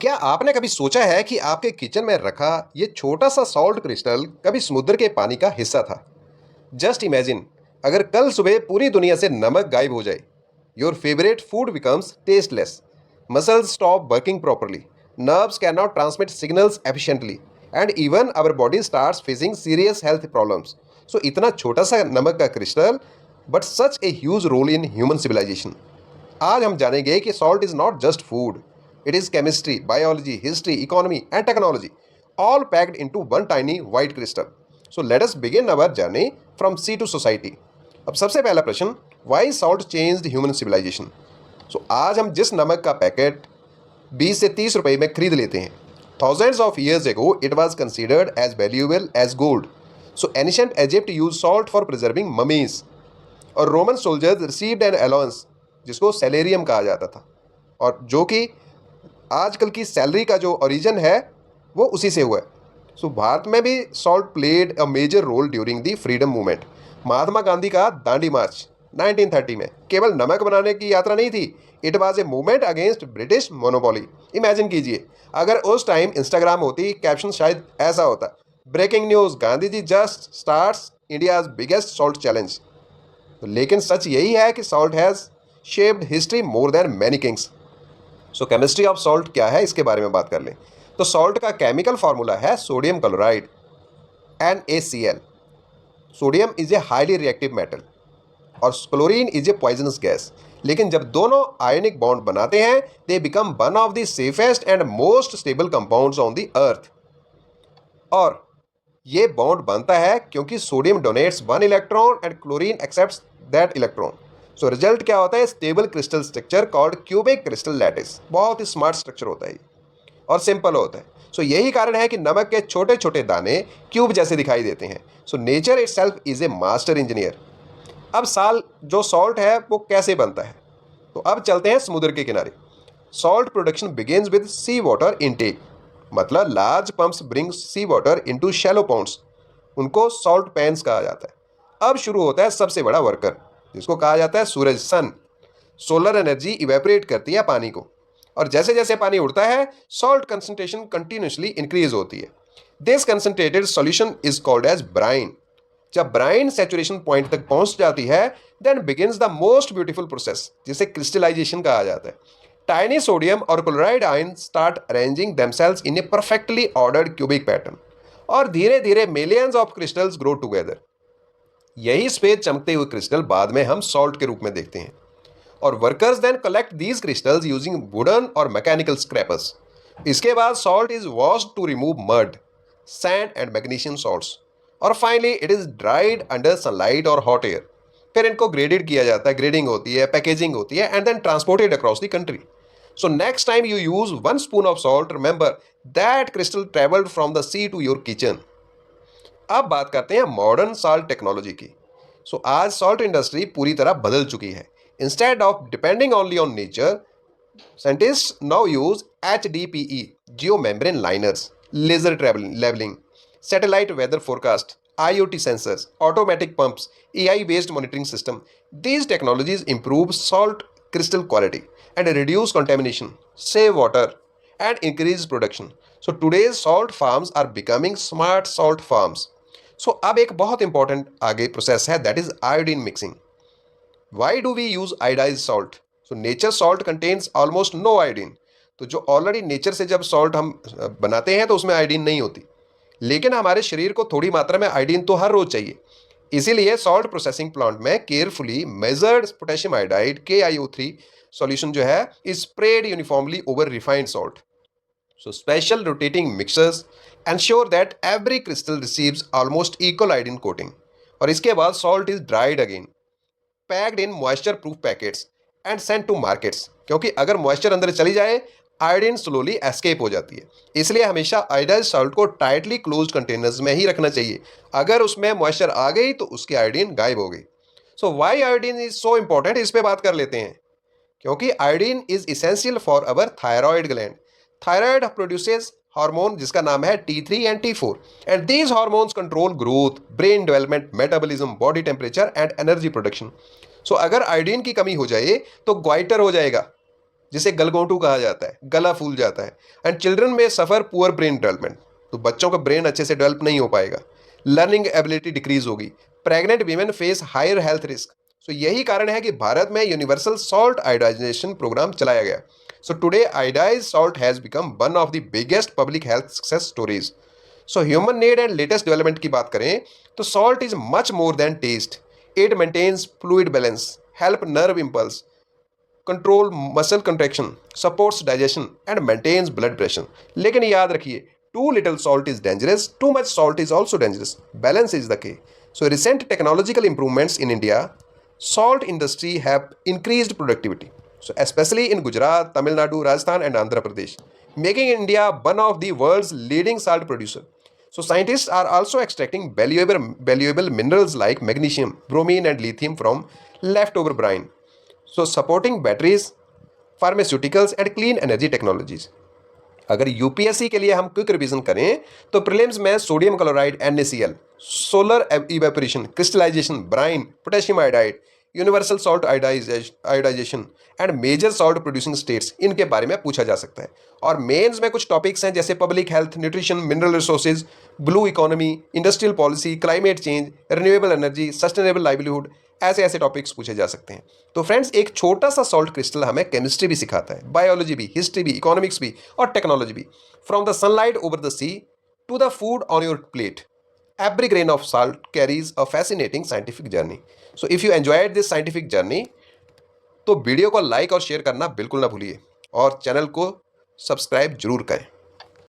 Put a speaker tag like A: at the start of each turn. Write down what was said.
A: क्या आपने कभी सोचा है कि आपके किचन में रखा ये छोटा सा सॉल्ट क्रिस्टल कभी समुद्र के पानी का हिस्सा था? जस्ट इमेजिन, अगर कल सुबह पूरी दुनिया से नमक गायब हो जाए, your favourite food becomes tasteless, muscles stop working properly, nerves can not transmit signals efficiently, and even our body starts facing serious health problems. So इतना छोटा सा नमक का crystal, but such a huge role in human civilisation. आज हम जानेंगे कि salt is not just food, it is chemistry, biology, history, economy and technology, all packed into one tiny white crystal. So let us begin our journey from sea to society. अब सबसे पहला प्रश्न, why salt changed human civilisation. So आज हम जिस नमक का packet 20 से 30 रुपए में खरीद लेते हैं, thousands of years ago it was considered as valuable as gold. So ancient Egypt used salt for preserving mummies, और Roman soldiers received an allowance जिसको सैलेरियम कहा जाता था, और जो कि आजकल की सैलरी का जो ओरिजिन है वो उसी से हुआ है। सो भारत में भी salt played a major role during the freedom movement. Mahatma Gandhi का दांडी मार्च 1930 में केवल नमक बनाने की यात्रा नहीं थी, it was a movement against British monopoly. Imagine कीजिए, अगर उस टाइम इंस्टाग्राम होती, कैप्शन शायद ऐसा होता, breaking news, Gandhi ji just starts India's biggest salt challenge. लेकिन सच यही है कि salt has shaped history more than many kings. So chemistry of salt क्या है, इसके बारे में बात कर लें तो सॉल्ट का केमिकल फार्मूला है sodium chloride, NaCl। Sodium is a highly reactive metal और chlorine is a poisonous gas. लेकिन जब दोनों आयनिक बॉन्ड बनाते हैं, they become one of the safest and most stable compounds on the earth. और ये bond बनता है क्योंकि sodium donates one electron and chlorine accepts that electron. So result क्या होता है, stable crystal structure called cubic crystal lattice. बहुत ही smart structure होता है और सिंपल होता है। सो यही कारण है कि नमक के छोटे छोटे दाने क्यूब जैसे दिखाई देते हैं। So nature itself is a master engineer. अब साल जो सॉल्ट है वो कैसे बनता है, तो अब चलते हैं समुद्र के किनारे। Salt production begins with sea water intake, मतलब large pumps bring sea water into shallow ponds, उनको सॉल्ट पैन्स कहा जाता है। अब शुरू होता है सबसे बड़ा वर्कर, जिसको कहा जाता है सूरज, सन। सोलर एनर्जी इवेपोरेट करती है पानी को, और जैसे जैसे पानी उड़ता है, सॉल्ट कंसंट्रेशन कंटिन्यूसली इंक्रीज होती है। This concentrated solution is called as brine. जब ब्राइन सैचुरेशन पॉइंट तक पहुंच जाती है, then begins the most beautiful process, जिसे क्रिस्टलाइजेशन कहा जाता है। टाइनी सोडियम और chloride ion start arranging themselves in a perfectly ordered cubic pattern, और धीरे धीरे millions of crystals grow together. यही सफेद चमकते हुए क्रिस्टल बाद में हम सॉल्ट के रूप में देखते हैं। और workers then collect these crystals using wooden और मैकेनिकल स्क्रैपर्स। इसके बाद salt is washed to remove mud, sand and magnesium salts, और finally it is dried under sunlight और हॉट एयर। फिर इनको ग्रेडेड किया जाता है, ग्रेडिंग होती है, पैकेजिंग होती है, and then transported across the country. So next time you use one spoon of salt, remember that crystal travelled from the sea to your kitchen. अब बात करते हैं मॉडर्न सॉल्ट टेक्नोलॉजी की। सो आज सॉल्ट इंडस्ट्री पूरी तरह बदल चुकी है। Instead of depending only on nature, scientists now use HDPE, geomembrane liners, laser leveling, satellite weather forecast, IoT sensors, automatic pumps, AI-based monitoring system. These technologies improve salt crystal quality and reduce contamination, save water, and increase production. So today's salt farms are becoming smart salt farms. So अब एक बहुत important आगे process है, that is iodine mixing. Why do we use iodise salt? So nature salt contains almost no iodine. तो जो already nature से जब salt हम बनाते हैं तो उसमें आयोडीन नहीं होती, लेकिन हमारे शरीर को थोड़ी मात्रा में आयोडीन तो हर रोज चाहिए। इसीलिए सॉल्ट प्रोसेसिंग प्लांट में carefully measured potassium iodide KiO3 solution जो है is spread uniformly over refined salt. So special rotating mixers ensure that every crystal receives almost equal iodine coating. और इसके बाद salt is dried again, packed in moisture proof packets and sent to markets. क्योंकि अगर moisture अंदर चली जाए, iodine slowly escape हो जाती है। इसलिए हमेशा आयोडाइज सॉल्ट को टाइटली क्लोज्ड कंटेनर्स में ही रखना चाहिए। अगर उसमें मॉइस्चर आ गई तो उसकी आयोडीन गायब हो गई। So why iodine is so important, इस पे बात कर लेते हैं। क्योंकि iodine is essential for our thyroid gland. Thyroid produces hormone जिसका नाम है T3 and T4, and these hormones control growth, brain development, metabolism, body temperature and energy production. So अगर आयोडीन की कमी हो जाए तो ग्वाइटर हो जाएगा, जिसे गलगोंटू कहा जाता है, गला फूल जाता है। एंड चिल्ड्रन में सफ़र पुअर ब्रेन डेवलपमेंट, तो बच्चों का ब्रेन अच्छे से डेवलप नहीं हो पाएगा। लर्निंग एबिलिटी डिक्रीज होगी। Pregnant women face higher health risk. So यही कारण है कि भारत में यूनिवर्सल सॉल्ट आयोडाइजेशन प्रोग्राम चलाया गया। So today iodise salt has become one of the biggest public health success stories. So human need and latest development की बात करें तो salt is much more than taste. It maintains fluid balance, help nerve impulse, control muscle contraction, supports digestion and maintains blood pressure. लेकिन याद रखिए, too little salt is dangerous, too much salt is also dangerous. Balance is the key. So recent technological improvements in India salt industry have increased productivity, so especially in Gujarat, Tamil Nadu, Rajasthan and Andhra Pradesh, making India one of the world's leading salt producer. So scientists are also extracting valuable minerals like magnesium, bromine and lithium from leftover brine, so supporting batteries, pharmaceuticals and clean energy technologies. अगर UPSC के लिए हम quick revision करें तो prelims में sodium chloride NaCl, solar evaporation, crystallisation, brine, potassium iodide, universal salt iodisation and major salt producing states, इनके बारे में पूछा जा सकता है। और मेंस में कुछ टॉपिक्स हैं जैसे public health, nutrition, mineral resources, blue economy, industrial policy, climate change, renewable energy, sustainable livelihood, ऐसे ऐसे टॉपिक्स पूछे जा सकते हैं। तो फ्रेंड्स, एक छोटा सा सॉल्ट क्रिस्टल हमें केमिस्ट्री भी सिखाता है, बायोलॉजी भी, हिस्ट्री भी, इकोनॉमिक्स भी और टेक्नोलॉजी भी। From the sunlight over the sea to the food on your plate, every grain of salt carries a fascinating scientific journey. So if you enjoyed this scientific journey, तो video को like और share करना बिल्कुल ना भूलिए और channel को subscribe जरूर करें।